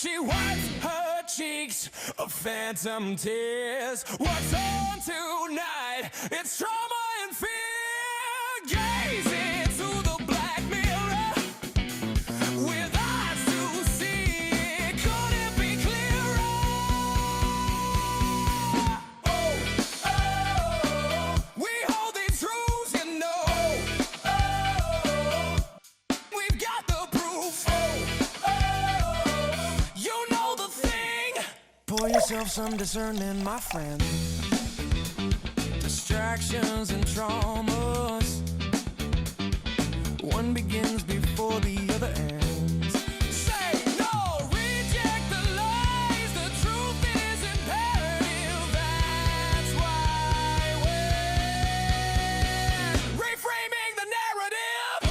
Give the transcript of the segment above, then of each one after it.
She wipes her cheeks of phantom tears. What's on tonight? It's trauma and fear. Gaze into the black mirror with eyes to see. Could it be clearer? Oh, oh, we hold these truths, you know. Oh, we've got the proof. Oh, you know the thing. Pour yourself some discernment, my friend. Distractions and traumas. One begins before the other ends. Say no, reject the lies. The truth is imperative. That's why we're reframing the narrative.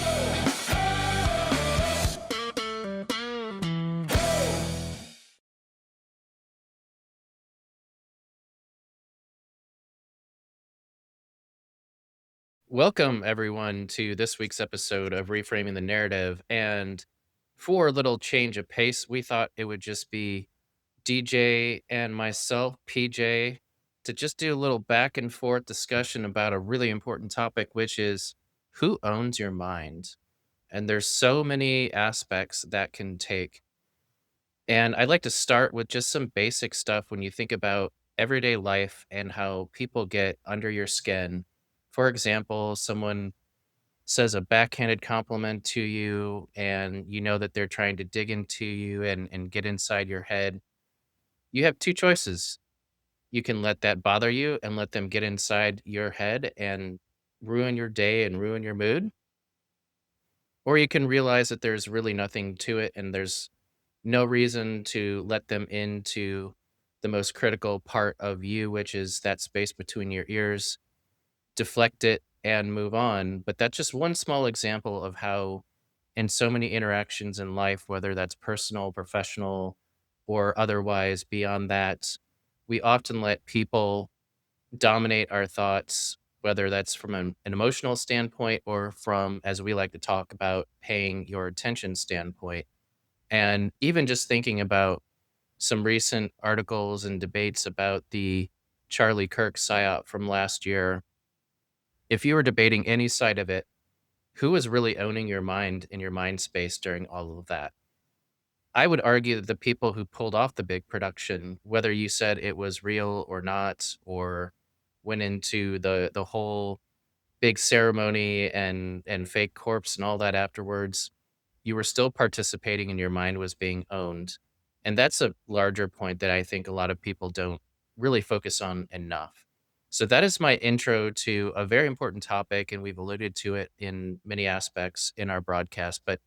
Welcome, everyone, to this week's episode of Reframing the Narrative. And for a little change of pace, we thought it would just be DJ and myself, PJ, to just do a little back and forth discussion about a really important topic, which is who owns your mind? And there's so many aspects that can take. And I'd like to start with just some basic stuff when you think about everyday life and how people get under your skin. For example, someone says a backhanded compliment to you and you know that they're trying to dig into you and get inside your head. You have two choices. You can let that bother you and let them get inside your head and ruin your day and ruin your mood. Or you can realize that there's really nothing to it and there's no reason to let them into the most critical part of you, which is that space between your ears, deflect it and move on. But that's just one small example of how, in so many interactions in life, whether that's personal, professional, or otherwise beyond that, we often let people dominate our thoughts, whether that's from an emotional standpoint or from, as we like to talk about, paying your attention standpoint. And even just thinking about some recent articles and debates about the Charlie Kirk psyop from last year, if you were debating any side of it, who was really owning your mind and your mind space during all of that? I would argue that the people who pulled off the big production, whether you said it was real or not, or went into the whole big ceremony and fake corpse and all that afterwards, you were still participating and your mind was being owned. And that's a larger point that I think a lot of people don't really focus on enough. So that is my intro to a very important topic, and we've alluded to it in many aspects in our broadcast. But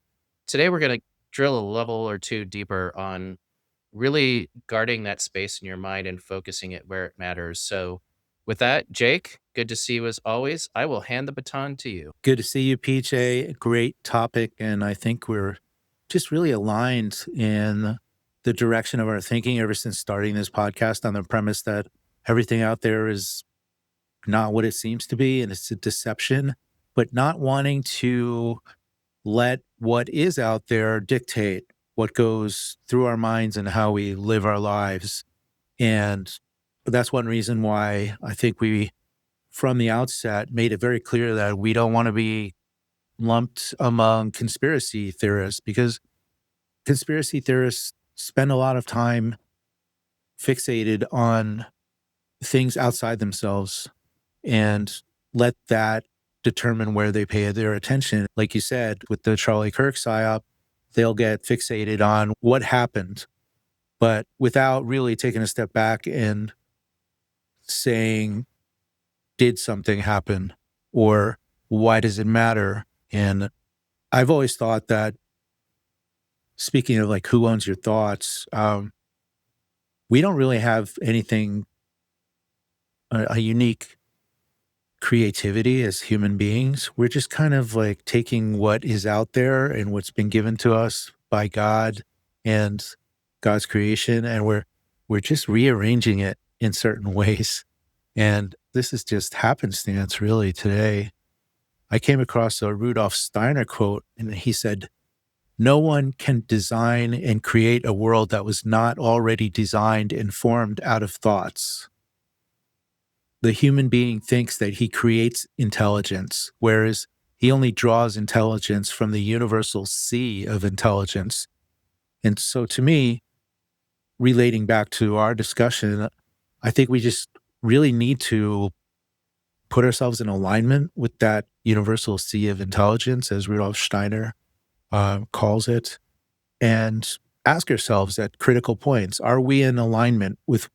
today we're going to drill a level or two deeper on really guarding that space in your mind and focusing it where it matters. So with that, Jake, good to see you as always. I will hand the baton to you. Good to see you, PJ. Great topic. And I think we're just really aligned in the direction of our thinking ever since starting this podcast on the premise that everything out there is not what it seems to be and it's a deception, but not wanting to let what is out there dictate what goes through our minds and how we live our lives. And that's one reason why I think we, from the outset, made it very clear that we don't want to be lumped among conspiracy theorists, because conspiracy theorists spend a lot of time fixated on things outside themselves and let that determine where they pay their attention. Like you said, with the Charlie Kirk psyop, they'll get fixated on what happened, but without really taking a step back and saying, did something happen? Or why does it matter? And I've always thought that, speaking of like who owns your thoughts, we don't really have anything, a unique creativity as human beings. We're just kind of like taking what is out there and what's been given to us by God and God's creation, and we're just rearranging it in certain ways. And this is just happenstance, really. Today, I came across a Rudolf Steiner quote, and he said, No one can design and create a world that was not already designed and formed out of thoughts. The human being thinks that he creates intelligence, whereas he only draws intelligence from the universal sea of intelligence. And so to me, relating back to our discussion, I think we just really need to put ourselves in alignment with that universal sea of intelligence, as Rudolf Steiner calls it, and ask ourselves at critical points: Are we in alignment with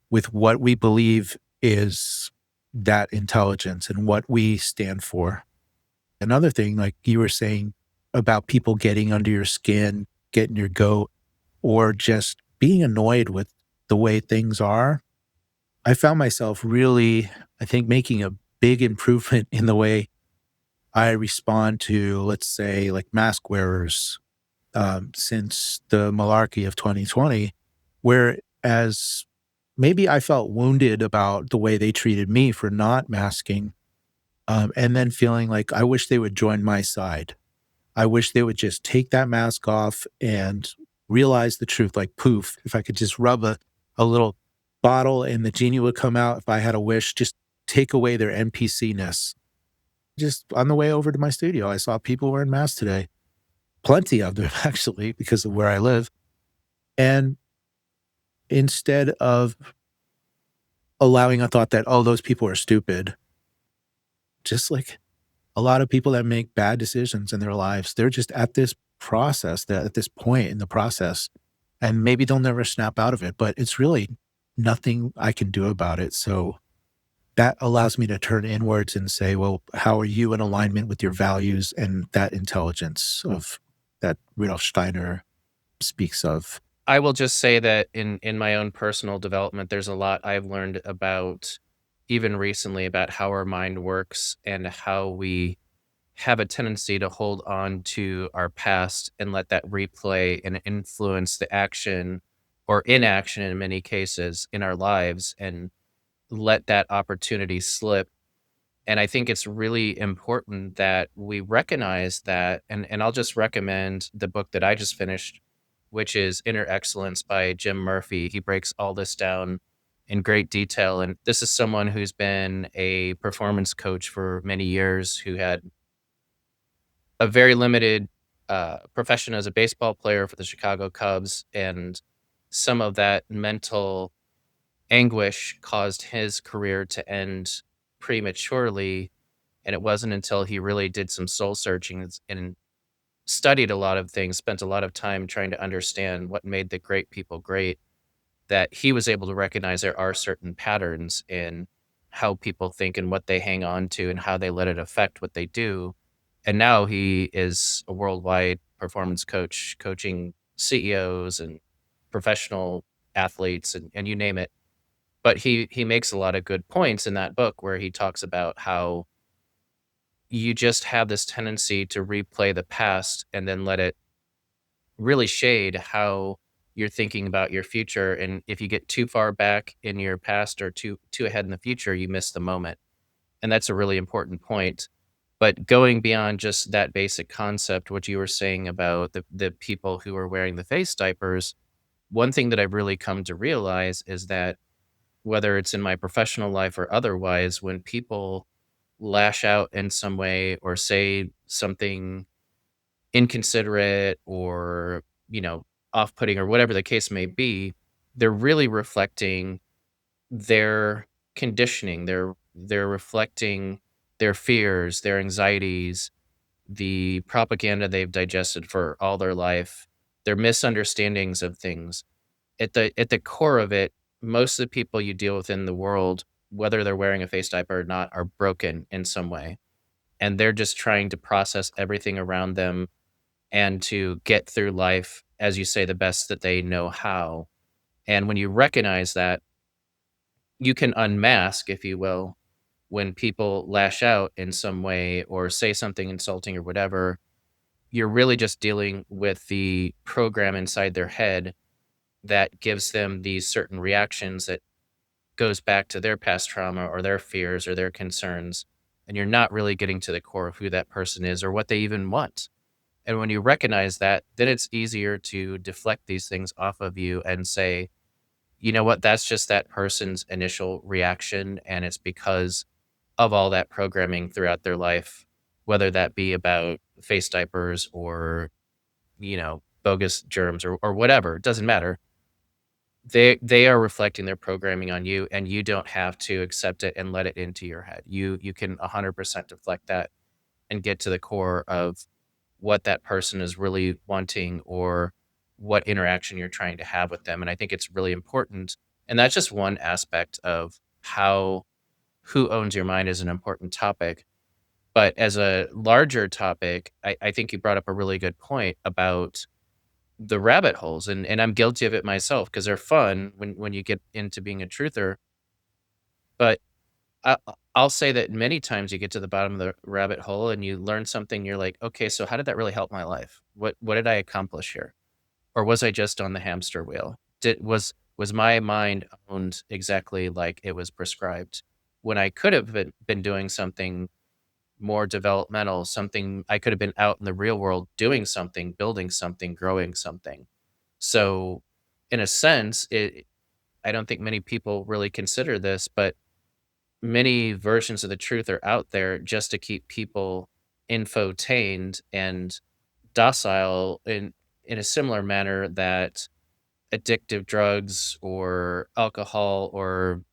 what we believe is that intelligence and what we stand for? Another thing, like you were saying about people getting under your skin, getting your goat, or just being annoyed with the way things are, I found myself really, I think, making a big improvement in the way I respond to, let's say, like mask wearers since the malarkey of 2020, whereas maybe I felt wounded about the way they treated me for not masking, and then feeling like I wish they would join my side. I wish they would just take that mask off and realize the truth, like poof, if I could just rub a little bottle and the genie would come out if I had a wish, just take away their NPC-ness. Just on the way over to my studio, I saw people wearing masks today. Plenty of them, actually, because of where I live. And instead of allowing a thought that, oh, those people are stupid, just like a lot of people that make bad decisions in their lives, they're just at this process, that at this point in the process, and maybe they'll never snap out of it, but it's really nothing I can do about it. So that allows me to turn inwards and say, well, how are you in alignment with your values and that intelligence of that Rudolf Steiner speaks of? I will just say that in my own personal development, there's a lot I've learned about, even recently, about how our mind works and how we have a tendency to hold on to our past and let that replay and influence the action or inaction in many cases in our lives, and let that opportunity slip. And I think it's really important that we recognize that. And I'll just recommend the book that I just finished, which is Inner Excellence by Jim Murphy. He breaks all this down in great detail. And this is someone who's been a performance coach for many years, who had a very limited profession as a baseball player for the Chicago Cubs. And some of that mental anguish caused his career to end prematurely. And it wasn't until he really did some soul searching and studied a lot of things, spent a lot of time trying to understand what made the great people great, that he was able to recognize there are certain patterns in how people think and what they hang on to and how they let it affect what they do. And now he is a worldwide performance coach, coaching CEOs and professional athletes and you name it. But he makes a lot of good points in that book where he talks about how you just have this tendency to replay the past and then let it really shade how you're thinking about your future. And if you get too far back in your past or too ahead in the future, you miss the moment. And that's a really important point. But going beyond just that basic concept, what you were saying about the people who are wearing the face diapers, one thing that I've really come to realize is that whether it's in my professional life or otherwise, when people lash out in some way or say something inconsiderate or, off-putting or whatever the case may be, they're really reflecting their conditioning. They're reflecting their fears, their anxieties, the propaganda they've digested for all their life, their misunderstandings of things. At the core of it, most of the people you deal with in the world, whether they're wearing a face diaper or not, are broken in some way. And they're just trying to process everything around them and to get through life, as you say, the best that they know how. And when you recognize that, you can unmask, if you will, when people lash out in some way or say something insulting or whatever. You're really just dealing with the program inside their head that gives them these certain reactions that goes back to their past trauma or their fears or their concerns. And you're not really getting to the core of who that person is or what they even want. And when you recognize that, then it's easier to deflect these things off of you and say, you know what, that's just that person's initial reaction. And it's because of all that programming throughout their life, whether that be about face diapers or, bogus germs or whatever, it doesn't matter. They are reflecting their programming on you, and you don't have to accept it and let it into your head. You can 100% deflect that and get to the core of what that person is really wanting or what interaction you're trying to have with them. And I think it's really important. And that's just one aspect of how who owns your mind is an important topic. But as a larger topic, I think you brought up a really good point about the rabbit holes. And I'm guilty of it myself because they're fun when you get into being a truther. But I, I'll say that many times you get to the bottom of the rabbit hole and you learn something. You're like, okay, so how did that really help my life? What did I accomplish here? Or was I just on the hamster wheel? Was my mind owned exactly like it was prescribed when I could have been doing something more developmental, something I could have been out in the real world doing something, building something, growing something. So in a sense, I don't think many people really consider this, but many versions of the truth are out there just to keep people infotained and docile in a similar manner that addictive drugs or alcohol or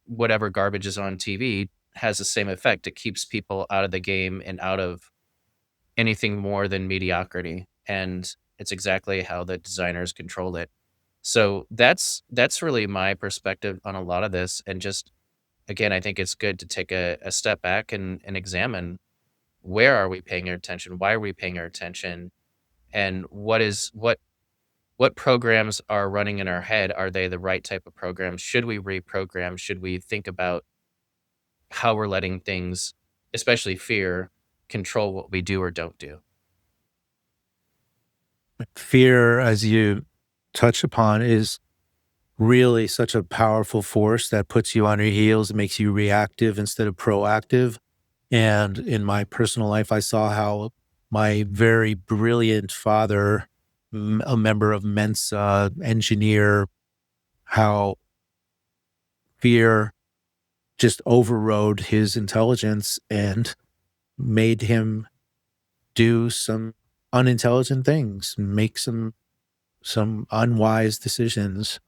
whatever garbage is on TV has the same effect. It keeps people out of the game and out of anything more than mediocrity. And it's exactly how the designers controlled it. So that's really my perspective on a lot of this. And just again, I think it's good to take a step back and examine where are we paying our attention? Why are we paying our attention? And what programs are running in our head? Are they the right type of programs? Should we reprogram? Should we think about how we're letting things, especially fear, control what we do or don't do? Fear, as you touch upon, is really such a powerful force that puts you on your heels and makes you reactive instead of proactive. And in my personal life, I saw how my very brilliant father, a member of Mensa, engineer, how fear just overrode his intelligence and made him do some unintelligent things, make some unwise decisions.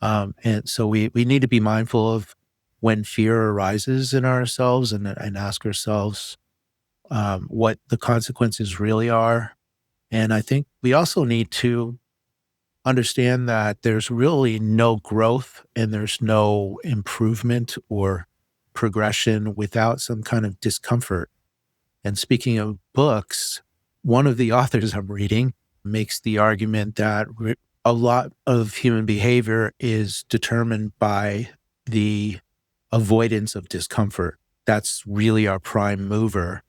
And so we need to be mindful of when fear arises in ourselves and ask ourselves what the consequences really are. And I think we also need to understand that there's really no growth and there's no improvement or progression without some kind of discomfort. And speaking of books, one of the authors I'm reading makes the argument that a lot of human behavior is determined by the avoidance of discomfort. That's really our prime mover,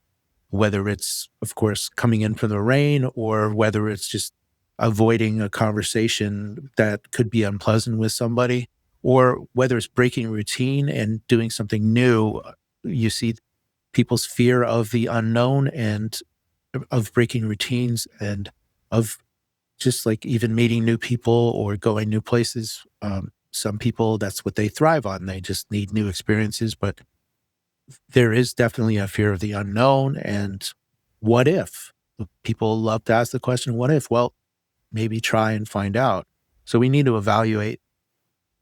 whether it's, of course, coming in from the rain or whether it's just avoiding a conversation that could be unpleasant with somebody, or whether it's breaking routine and doing something new. You see people's fear of the unknown and of breaking routines and of just like even meeting new people or going new places. Some people, that's what they thrive on. They just need new experiences, but there is definitely a fear of the unknown. And what if? People love to ask the question, what if? Well, maybe try and find out. So we need to evaluate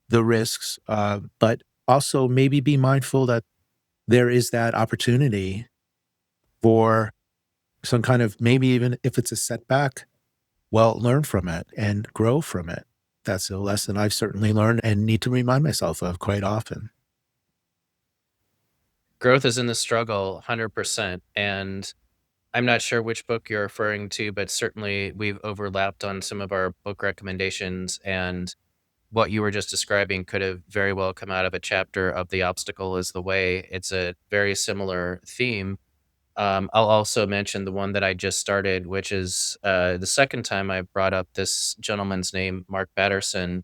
the risks, but also maybe be mindful that there is that opportunity for some kind of, maybe even if it's a setback, well, learn from it and grow from it. That's a lesson I've certainly learned and need to remind myself of quite often. Growth is in the struggle, 100%. And I'm not sure which book you're referring to, but certainly we've overlapped on some of our book recommendations. And what you were just describing could have very well come out of a chapter of The Obstacle is the Way. It's a very similar theme. I'll also mention the one that I just started, which is the second time I brought up this gentleman's name, Mark Batterson.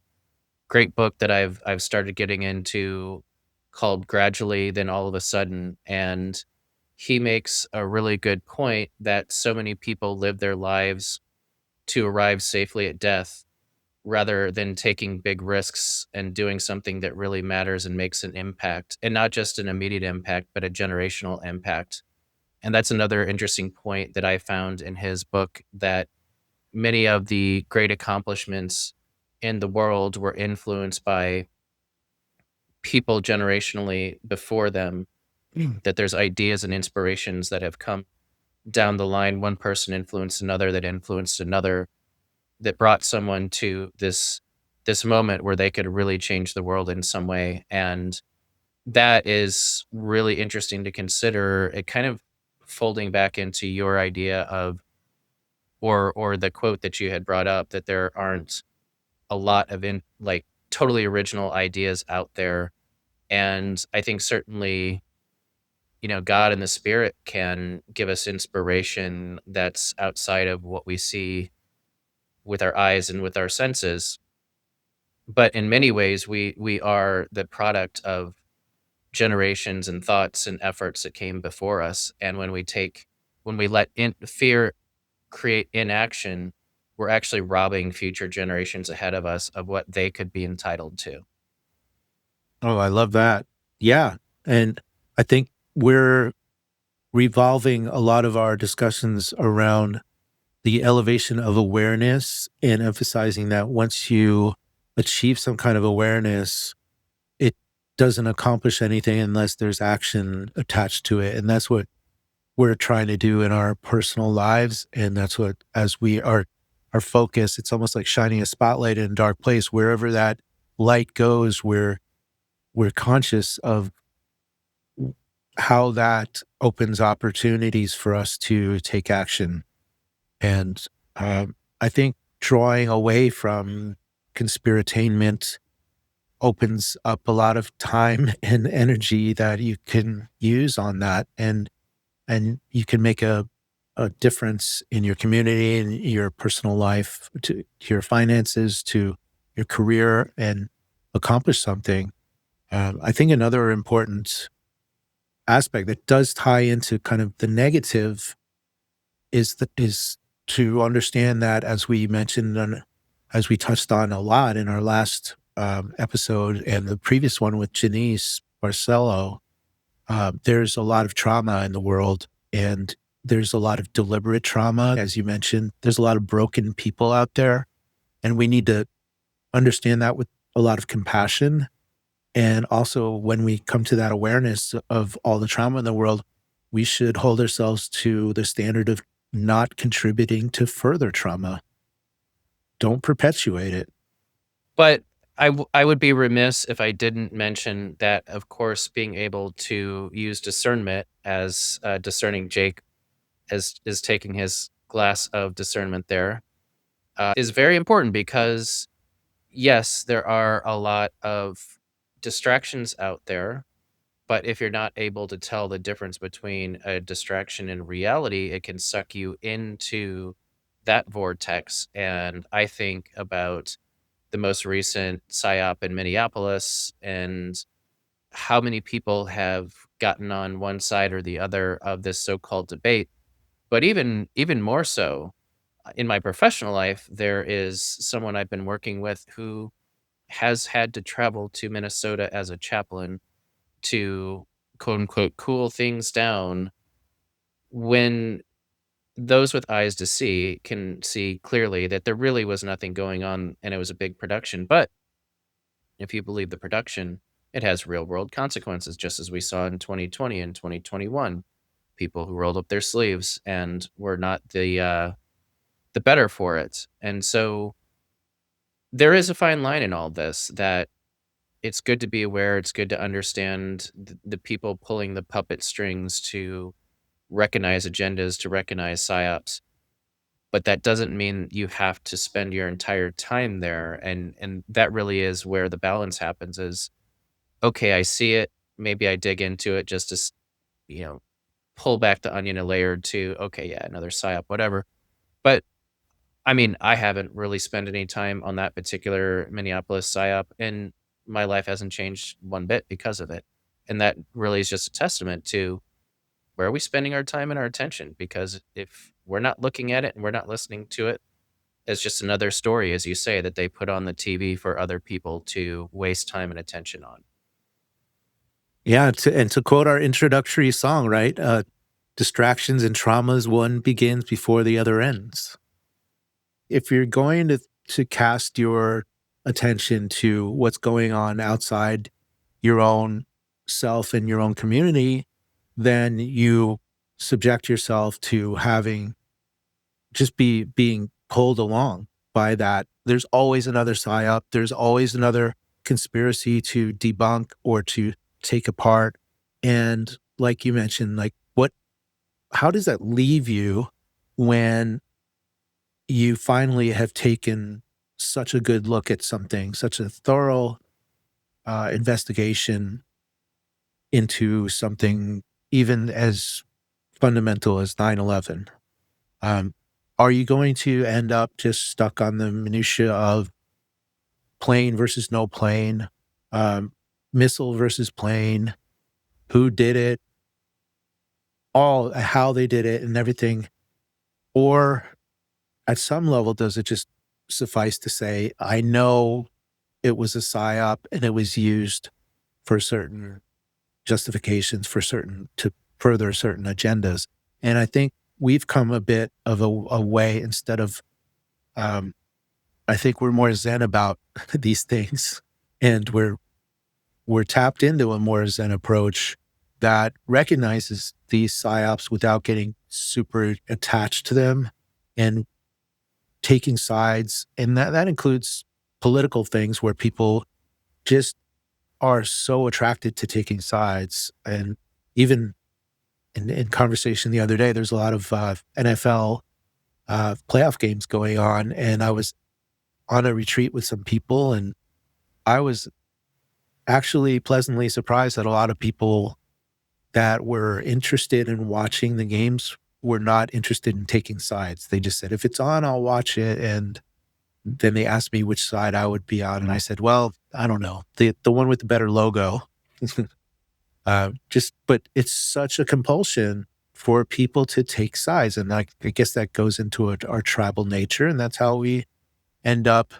Great book that I've started getting into called Gradually, Then All of a Sudden. And he makes a really good point that so many people live their lives to arrive safely at death rather than taking big risks and doing something that really matters and makes an impact, and not just an immediate impact, but a generational impact. And that's another interesting point that I found in his book, that many of the great accomplishments in the world were influenced by people generationally before them, that there's ideas and inspirations that have come down the line. One person influenced another, that influenced another, that brought someone to this moment where they could really change the world in some way. And that is really interesting to consider. It kind of folding back into your idea of, or the quote that you had brought up, that there aren't a lot of like totally original ideas out there. And I think certainly, God and the spirit can give us inspiration that's outside of what we see with our eyes and with our senses. But in many ways, we are the product of generations and thoughts and efforts that came before us. And when we let fear create inaction, we're actually robbing future generations ahead of us of what they could be entitled to. Oh, I love that. Yeah. And I think we're revolving a lot of our discussions around the elevation of awareness and emphasizing that once you achieve some kind of awareness, it doesn't accomplish anything unless there's action attached to it. And that's what we're trying to do in our personal lives. And that's what, as we are, our focus, it's almost like shining a spotlight in a dark place. Wherever that light goes, we're conscious of how that opens opportunities for us to take action. And I think drawing away from conspiratainment opens up a lot of time and energy that you can use on that. And you can make a difference in your community and your personal life, to your finances, to your career, and accomplish something. I think another important aspect that does tie into kind of the negative is to understand that, as we mentioned, as we touched on a lot in our last episode and the previous one with Janice Barcelo, there's a lot of trauma in the world, and there's a lot of deliberate trauma. As you mentioned, there's a lot of broken people out there, and we need to understand that with a lot of compassion. And also, when we come to that awareness of all the trauma in the world, we should hold ourselves to the standard of not contributing to further trauma. Don't perpetuate it. But I would be remiss if I didn't mention that, of course, being able to use discernment, as discerning Jake is taking his glass of discernment there, is very important, because yes, there are a lot of distractions out there, but if you're not able to tell the difference between a distraction and reality, it can suck you into that vortex. And I think about the most recent psyop in Minneapolis, and how many people have gotten on one side or the other of this so-called debate. But even more so, in my professional life, there is someone I've been working with who has had to travel to Minnesota as a chaplain to, quote unquote, cool things down, when those with eyes to see can see clearly that there really was nothing going on and it was a big production. But if you believe the production, it has real world consequences, just as we saw in 2020 and 2021. People who rolled up their sleeves and were not the better for it. And so there is a fine line in all this, that it's good to be aware. It's good to understand the people pulling the puppet strings, to recognize agendas, to recognize psyops. But that doesn't mean you have to spend your entire time there. And that really is where the balance happens, is, okay, I see it. Maybe I dig into it just to, you know, pull back the onion a layer or two. Okay, yeah, another psyop, whatever. But I mean, I haven't really spent any time on that particular Minneapolis psyop, and my life hasn't changed one bit because of it. And that really is just a testament to where are we spending our time and our attention? Because if we're not looking at it and we're not listening to it, it's just another story, as you say, that they put on the TV for other people to waste time and attention on. Yeah, to quote our introductory song, right? Distractions and traumas, one begins before the other ends. If you're going to cast your attention to what's going on outside your own self and your own community, then you subject yourself to having just being pulled along by that. There's always another psyop. There's always another conspiracy to debunk or to take apart. And like you mentioned, like how does that leave you when you finally have taken such a good look at something, such a thorough investigation into something even as fundamental as 9/11? Um, are you going to end up just stuck on the minutia of plane versus no plane, um, missile versus plane, who did it, all how they did it and everything? Or at some level, does it just suffice to say, I know it was a psyop and it was used for certain justifications, for certain to further certain agendas? And I think we've come a bit of a way instead of, I think we're more zen about these things, and we're tapped into a more zen approach that recognizes these psyops without getting super attached to them and taking sides. And that includes political things where people just are so attracted to taking sides. And even in conversation the other day, there's a lot of NFL playoff games going on. And I was on a retreat with some people, and I was actually pleasantly surprised that a lot of people that were interested in watching the games were not interested in taking sides. They just said, if it's on, I'll watch it. And then they asked me which side I would be on. And I said, well, I don't know, the one with the better logo. But it's such a compulsion for people to take sides. And I guess that goes into our tribal nature. And that's how we end up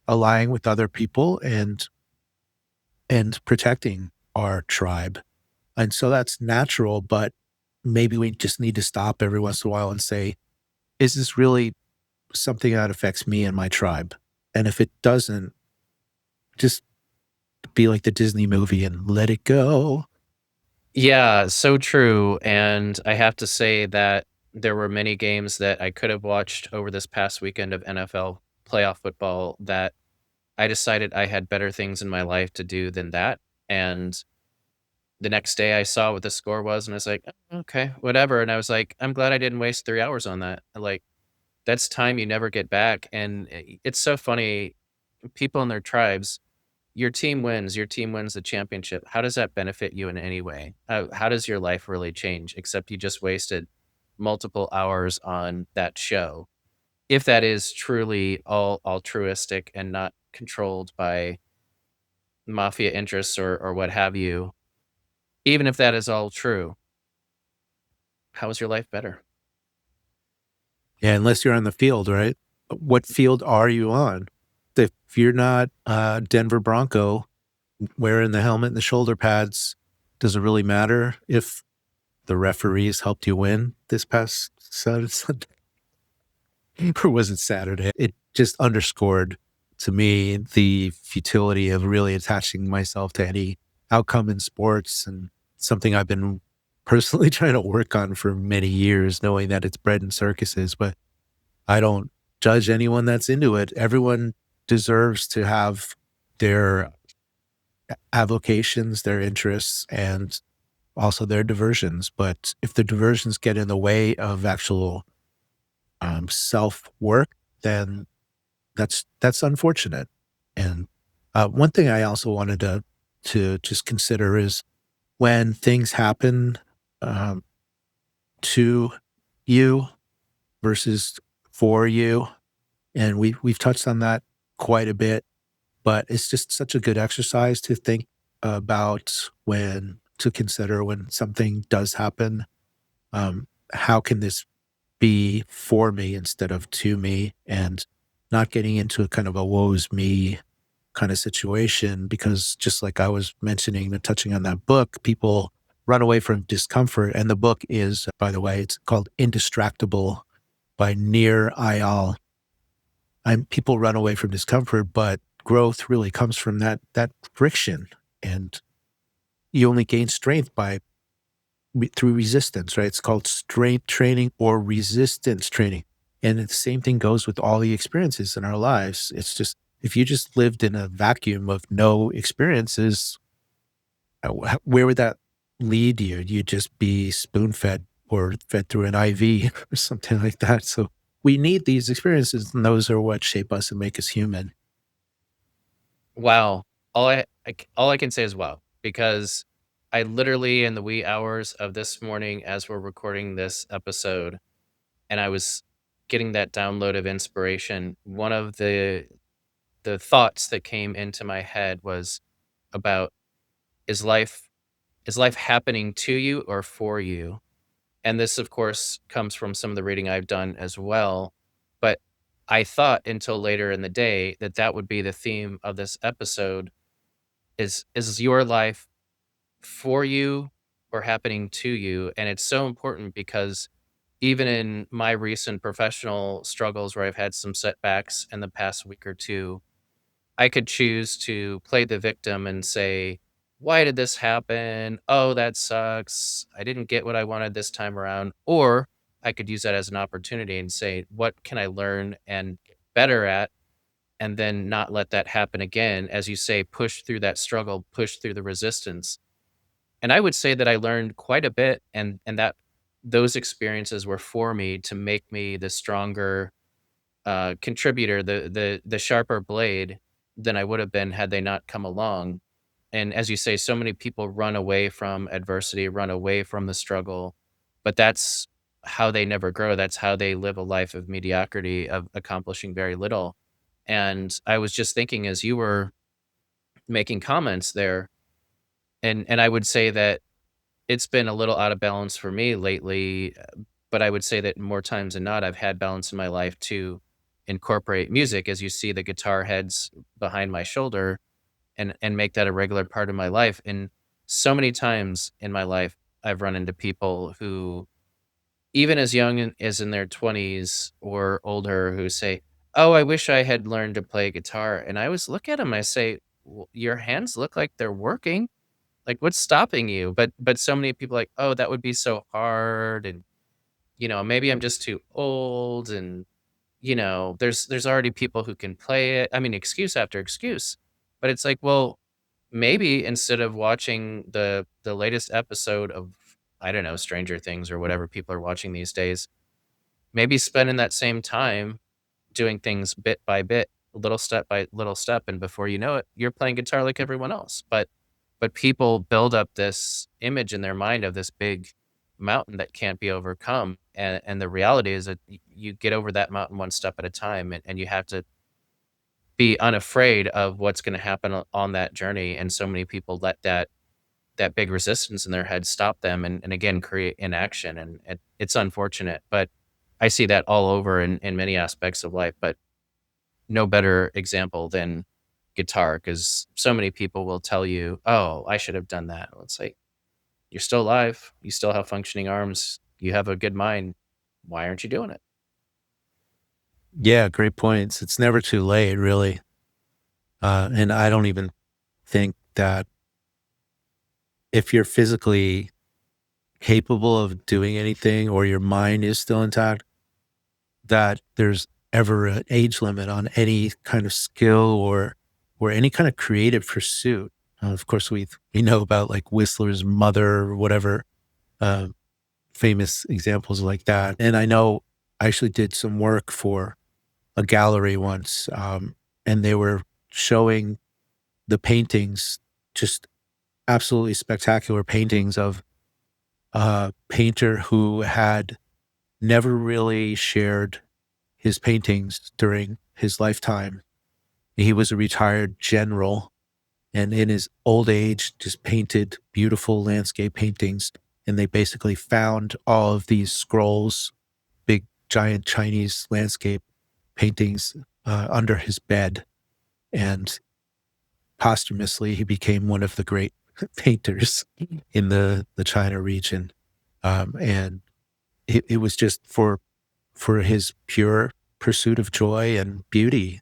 allying with other people and protecting our tribe. And so that's natural, but maybe we just need to stop every once in a while and say, is this really something that affects me and my tribe? And if it doesn't, just be like the Disney movie and let it go. Yeah, so true. And I have to say that there were many games that I could have watched over this past weekend of NFL playoff football that I decided I had better things in my life to do than that. And the next day I saw what the score was and I was like, "Oh, okay, whatever." And I was like, I'm glad I didn't waste 3 hours on that. Like, that's time you never get back. And it's so funny. People in their tribes, your team wins the championship. How does that benefit you in any way? How does your life really change? Except you just wasted multiple hours on that show. If that is truly all altruistic and not controlled by mafia interests or what have you, even if that is all true, how is your life better? Yeah, unless you're on the field, right? What field are you on? If you're not Denver Bronco wearing the helmet and the shoulder pads, does it really matter if the referees helped you win this past Sunday? Or was it Saturday? It just underscored to me the futility of really attaching myself to any outcome in sports, and something I've been personally trying to work on for many years, knowing that it's bread and circuses, but I don't judge anyone that's into it. Everyone deserves to have their avocations, their interests, and also their diversions. But if the diversions get in the way of actual self work, then that's unfortunate. And one thing I also wanted to just consider is when things happen um, to you versus for you, and we've touched on that quite a bit. But it's just such a good exercise to think about, when to consider when something does happen how can this be for me instead of to me, and not getting into a kind of a woe's me kind of situation, because just like I was mentioning and touching on that book, people run away from discomfort. And the book is, by the way, it's called Indistractable by Nir Eyal. People run away from discomfort, but growth really comes from that friction. And you only gain strength through resistance, right? It's called strength training or resistance training. And the same thing goes with all the experiences in our lives. It's just, if you just lived in a vacuum of no experiences, where would that lead you? You'd just be spoon fed or fed through an IV or something like that. So we need these experiences, and those are what shape us and make us human. Wow. All I can say is wow, because I literally, in the wee hours of this morning as we're recording this episode, and I was getting that download of inspiration, one of the thoughts that came into my head was about, is life is life happening to you or for you? And this, of course, comes from some of the reading I've done as well. But I thought until later in the day that that would be the theme of this episode: is your life for you or happening to you? And it's so important because even in my recent professional struggles where I've had some setbacks in the past week or two, I could choose to play the victim and say, why did this happen? Oh, that sucks. I didn't get what I wanted this time around. Or I could use that as an opportunity and say, what can I learn and get better at? And then not let that happen again. As you say, push through that struggle, push through the resistance. And I would say that I learned quite a bit, and that those experiences were for me to make me the stronger contributor, the sharper blade than I would have been had they not come along. And as you say, so many people run away from adversity, run away from the struggle, but that's how they never grow. That's how they live a life of mediocrity, of accomplishing very little. And I was just thinking as you were making comments there, and I would say that it's been a little out of balance for me lately, but I would say that more times than not, I've had balance in my life to incorporate music, as you see the guitar heads behind my shoulder, and make that a regular part of my life. And so many times in my life, I've run into people who, even as young as in their 20s or older, who say, "Oh, I wish I had learned to play guitar." And I always look at them, I say, "Well, your hands look like they're working. Like, what's stopping you?" But so many people are like, "Oh, that would be so hard, and maybe I'm just too old, and there's already people who can play it." I mean, excuse after excuse. But it's like, well, maybe instead of watching the latest episode of, I don't know, Stranger Things or whatever people are watching these days, maybe spending that same time doing things bit by bit, little step by little step, and before you know it, you're playing guitar like everyone else. But people build up this image in their mind of this big mountain that can't be overcome, and the reality is that you get over that mountain one step at a time, and you have to be unafraid of what's going to happen on that journey. And so many people let that big resistance in their head stop them, and again create inaction, and it's unfortunate, but I see that all over in many aspects of life. But no better example than guitar, because so many people will tell you, "Oh, I should have done that." Well, it's like, you're still alive, you still have functioning arms, you have a good mind. Why aren't you doing it? Yeah, great points. It's never too late, really. And I don't even think that if you're physically capable of doing anything or your mind is still intact, that there's ever an age limit on any kind of skill or any kind of creative pursuit. Of course, we know about like Whistler's mother or whatever, uh, famous examples like that. And I know I actually did some work for a gallery once, and they were showing the paintings, just absolutely spectacular paintings of a painter who had never really shared his paintings during his lifetime. He was a retired general, and in his old age just painted beautiful landscape paintings. and they basically found all of these scrolls, big giant Chinese landscape paintings under his bed, and posthumously he became one of the great painters in the China region. And it was just for his pure pursuit of joy and beauty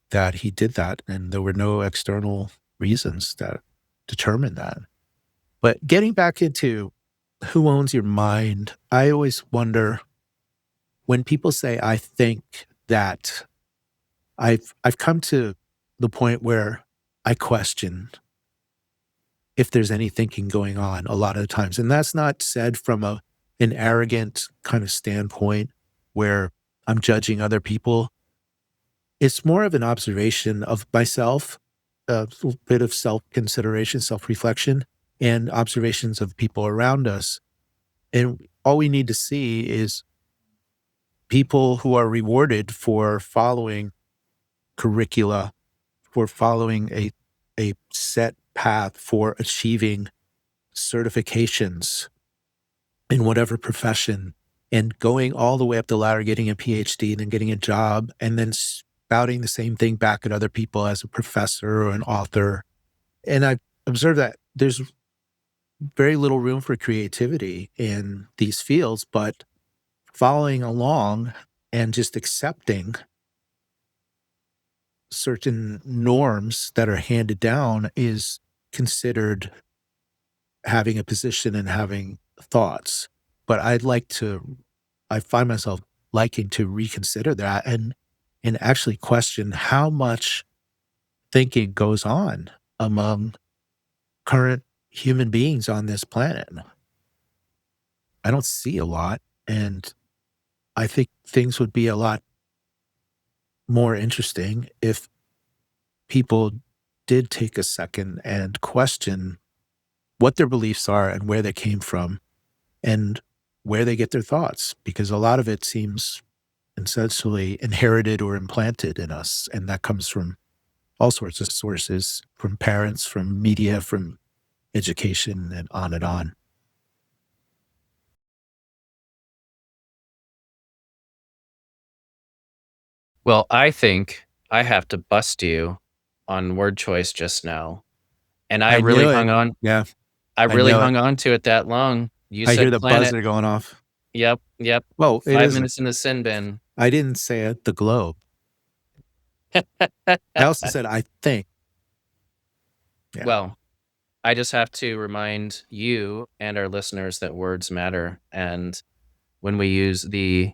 that he did that, and there were no external reasons that determined that. But getting back into who owns your mind, I always wonder when people say, I think that, I've come to the point where I question if there's any thinking going on a lot of the times. And that's not said from an arrogant kind of standpoint where I'm judging other people. It's more of an observation of myself, a little bit of self-consideration, self-reflection, and observations of people around us. And all we need to see is people who are rewarded for following curricula, for following a set path, for achieving certifications in whatever profession, and going all the way up the ladder, getting a PhD, and then getting a job, and then spouting the same thing back at other people as a professor or an author. And I observed that there's very little room for creativity in these fields, but following along and just accepting certain norms that are handed down is considered having a position and having thoughts. But I find myself liking to reconsider that and actually question how much thinking goes on among current human beings on this planet. I don't see a lot, and I think things would be a lot more interesting if people did take a second and question what their beliefs are and where they came from and where they get their thoughts, because a lot of it seems essentially inherited or implanted in us. And that comes from all sorts of sources, from parents, from media, from education, and on and on. Well, I think I have to bust you on word choice just now. And I I really knew hung it. on. Yeah, I I really knew it. hung on to it that long. You I hear said the planet. buzzer going off. Yep, yep. Well, it 5 isn't. minutes in the sin bin. I didn't say it, the globe. I also said, I think. Yeah. Well, I just have to remind you and our listeners that words matter. And when we use the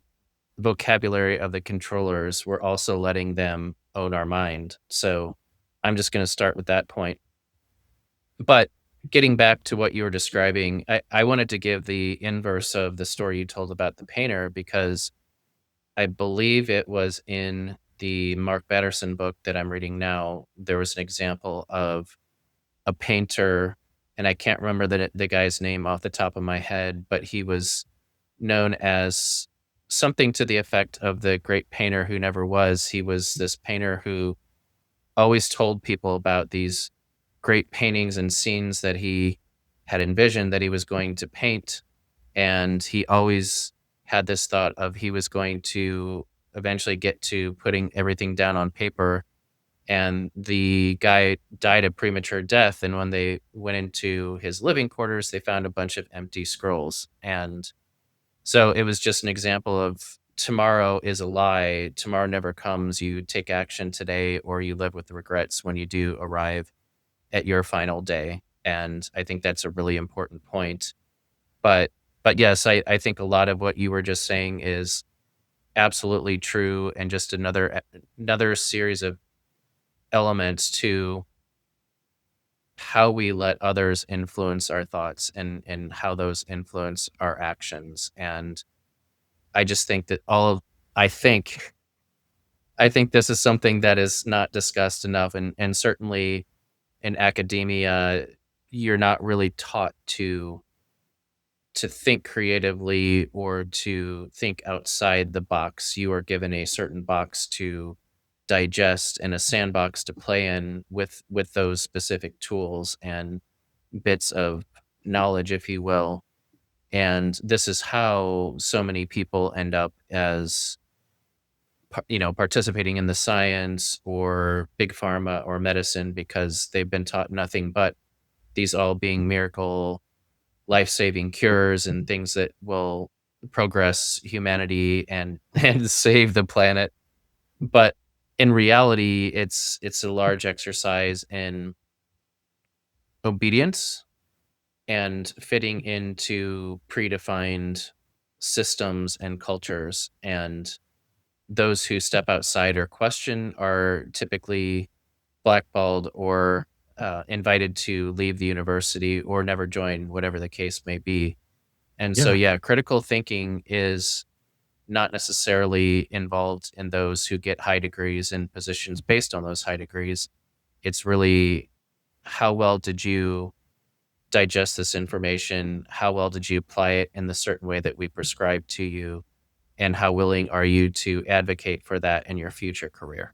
vocabulary of the controllers, we're also letting them own our mind. So I'm just going to start with that point. But getting back to what you were describing, I wanted to give the inverse of the story you told about the painter, because I believe it was in the Mark Batterson book that I'm reading now. There was an example of a painter, and I can't remember the guy's name off the top of my head, but he was known as something to the effect of the great painter who never was. He was this painter who always told people about these great paintings and scenes that he had envisioned that he was going to paint. And he always had this thought of he was going to eventually get to putting everything down on paper. And the guy died a premature death. And when they went into his living quarters, they found a bunch of empty scrolls. And so it was just an example of tomorrow is a lie. Tomorrow never comes. You take action today, or you live with the regrets when you do arrive at your final day. And I think that's a really important point. But yes, I think a lot of what you were just saying is absolutely true, and just another series of elements to how we let others influence our thoughts and how those influence our actions. And I just think that I think I think this is something that is not discussed enough, and certainly in academia, you're not really taught to think creatively or to think outside the box. You are given a certain box to digest and a sandbox to play in with those specific tools and bits of knowledge, if you will. And this is how so many people end up as participating in the science or big pharma or medicine, because they've been taught nothing but these all being miracle life-saving cures and things that will progress humanity and and save the planet. But in reality, it's a large exercise in obedience and fitting into predefined systems and cultures. And those who step outside or question are typically blackballed or invited to leave the university or never join, whatever the case may be. And so, Yeah, yeah, critical thinking is not necessarily involved in those who get high degrees and positions based on those high degrees. It's really, how well did you digest this information? How well did you apply it in the certain way that we prescribe to you? And how willing are you to advocate for that in your future career?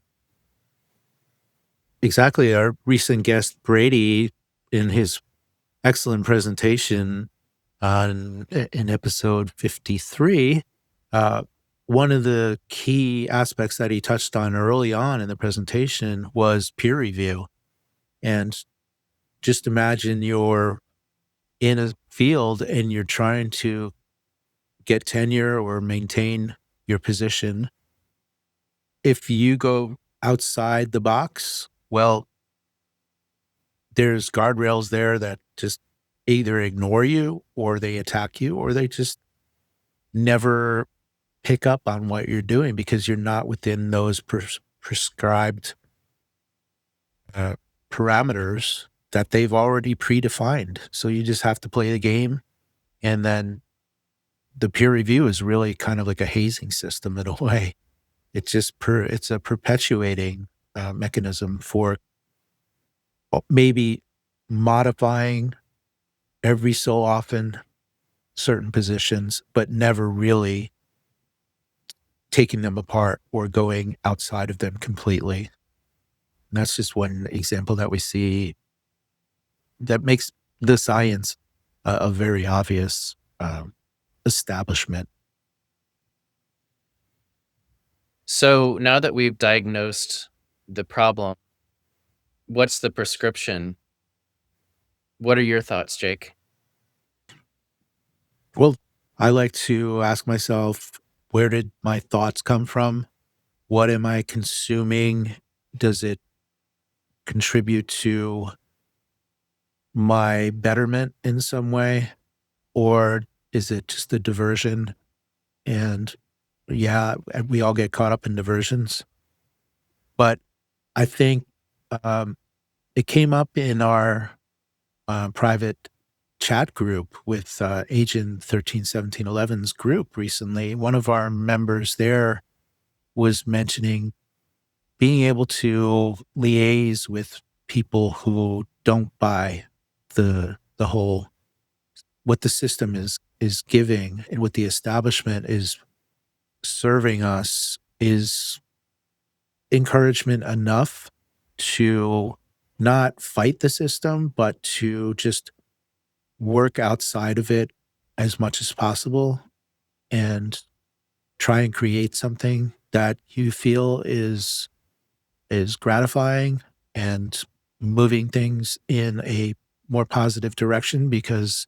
exactly. Our recent guest, Brady, in his excellent presentation in episode 53, uh, one of the key aspects that he touched on early on in the presentation was peer review. And just imagine you're in a field and you're trying to get tenure or maintain your position. If you go outside the box, well, there's guardrails there that just either ignore you or they attack you or they just never pick up on what you're doing because you're not within those prescribed uh, parameters that they've already predefined. So you just have to play the game. And then the peer review is really kind of like a hazing system in a way. It's just it's a perpetuating mechanism for maybe modifying every so often certain positions, but never really taking them apart or going outside of them completely. And that's just one example that we see that makes the science a very obvious establishment. So now that we've diagnosed the problem, what's the prescription? What are your thoughts, Jake? Well, I like to ask myself, where did my thoughts come from? What am I consuming? Does it contribute to my betterment in some way? Or is it just a diversion? And yeah, we all get caught up in diversions. But I think um, it came up in our private chat group with Agent 131711's group recently. One of our members there was mentioning being able to liaise with people who don't buy the whole what the system is giving and what the establishment is serving us is encouragement enough to not fight the system, but to just work outside of it as much as possible and try and create something that you feel is gratifying and moving things in a more positive direction, because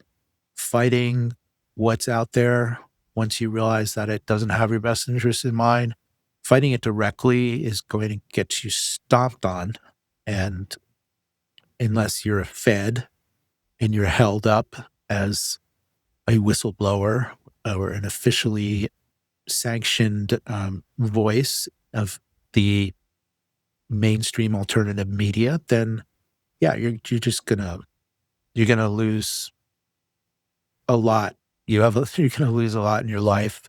fighting what's out there, once you realize that it doesn't have your best interest in mind, fighting it directly is going to get you stomped on. And unless you're fed and you're held up as a whistleblower or an officially sanctioned voice of the mainstream alternative media, then yeah, you're just you're gonna lose a lot. You're gonna lose a lot in your life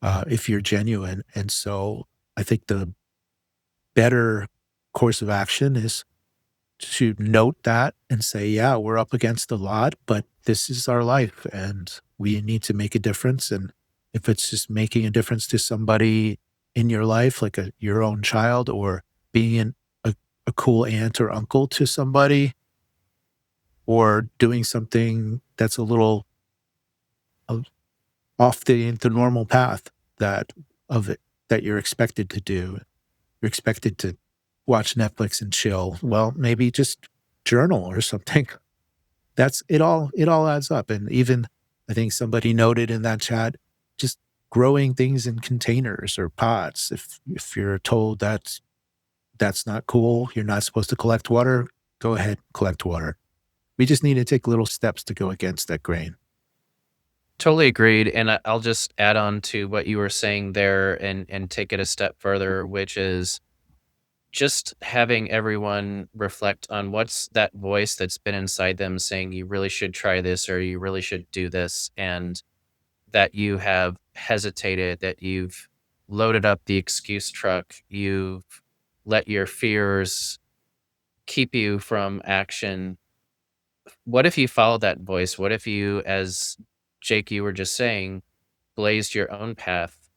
if you're genuine. And so I think the better course of action is to note that and say, yeah, we're up against a lot, but this is our life and we need to make a difference. And if it's just making a difference to somebody in your life, like your own child, or being a cool aunt or uncle to somebody, or doing something that's a little of off the normal path that of it that you're expected to do. You're expected to watch Netflix and chill. Well, maybe just journal or something. That's it all. It all adds up. And even I think somebody noted in that chat, just growing things in containers or pots. If you're told that that's not cool, you're not supposed to collect water, go ahead, collect water. We just need to take little steps to go against that grain. Totally agreed. And I'll just add on to what you were saying there and take it a step further, which is just having everyone reflect on what's that voice that's been inside them saying you really should try this or you really should do this, and that you have hesitated, that you've loaded up the excuse truck, you've let your fears keep you from action. What if you followed that voice? What if you, as Jake, you were just saying, blazed your own path?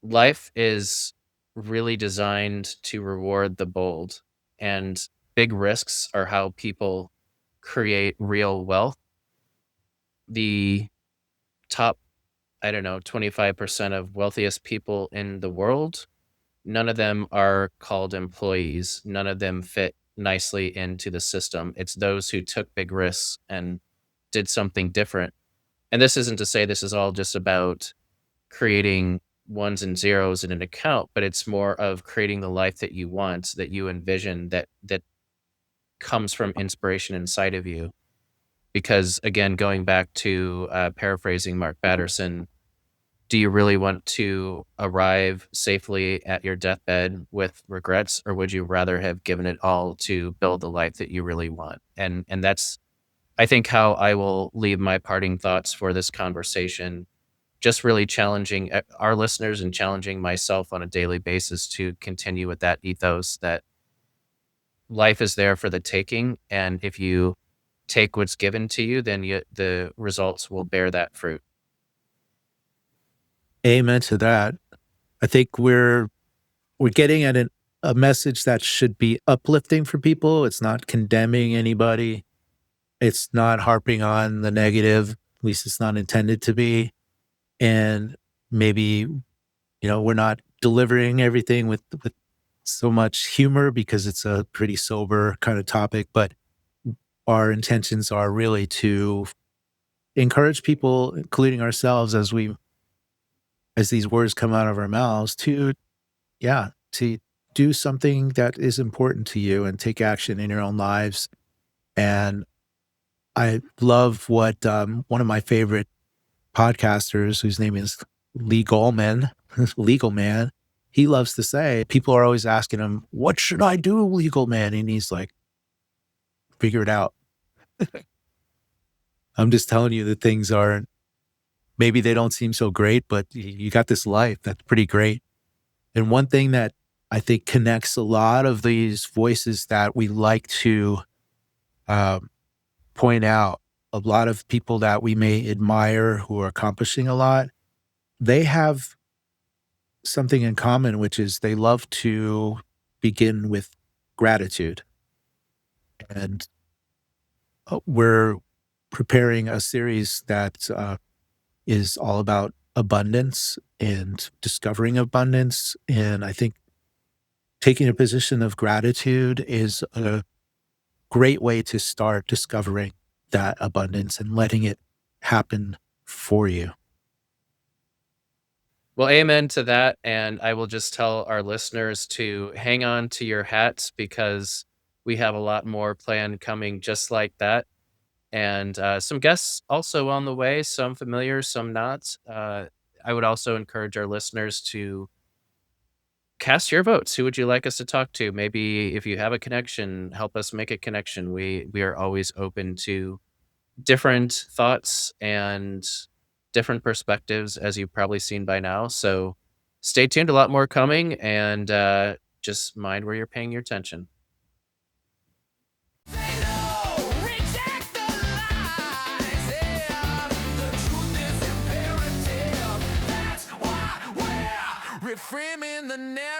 Life is really designed to reward the bold, and big risks are how people create real wealth. The top, I don't know, 25% of wealthiest people in the world, none of them are called employees. None of them fit nicely into the system. It's those who took big risks and did something different. And this isn't to say this is all just about creating ones and zeros in an account, but it's more of creating the life that you want, that you envision, that comes from inspiration inside of you. Because again, going back to paraphrasing Mark Batterson, do you really want to arrive safely at your deathbed with regrets, or would you rather have given it all to build the life that you really want? And that's, I think, how I will leave my parting thoughts for this conversation. Just really challenging our listeners and challenging myself on a daily basis to continue with that ethos that life is there for the taking. And if you take what's given to you, then the results will bear that fruit. Amen to that. I think we're getting at a message that should be uplifting for people. It's not condemning anybody. It's not harping on the negative. At least it's not intended to be. And maybe, we're not delivering everything with so much humor because it's a pretty sober kind of topic, but our intentions are really to encourage people, including ourselves, as these words come out of our mouths, to do something that is important to you and take action in your own lives. And I love what one of my favorite podcasters, whose name is Lee Goldman, Legal Man, he loves to say. People are always asking him, "What should I do, Legal Man?" And he's like, "Figure it out." I'm just telling you that things are, maybe they don't seem so great, but you got this life that's pretty great. And one thing that I think connects a lot of these voices that we like to point out, a lot of people that we may admire who are accomplishing a lot, they have something in common, which is they love to begin with gratitude. And we're preparing a series that is all about abundance and discovering abundance. And I think taking a position of gratitude is a great way to start discovering that abundance and letting it happen for you. Well, amen to that. And I will just tell our listeners to hang on to your hats because we have a lot more planned coming just like that. And some guests also on the way, some familiar, some not. I would also encourage our listeners to cast your votes. Who would you like us to talk to? Maybe if you have a connection, help us make a connection. We are always open to different thoughts and different perspectives, as you've probably seen by now. So stay tuned, a lot more coming, and just mind where you're paying your attention. Say no, reject the lies, yeah. The truth is imperative. That's why we're reframing the narrative.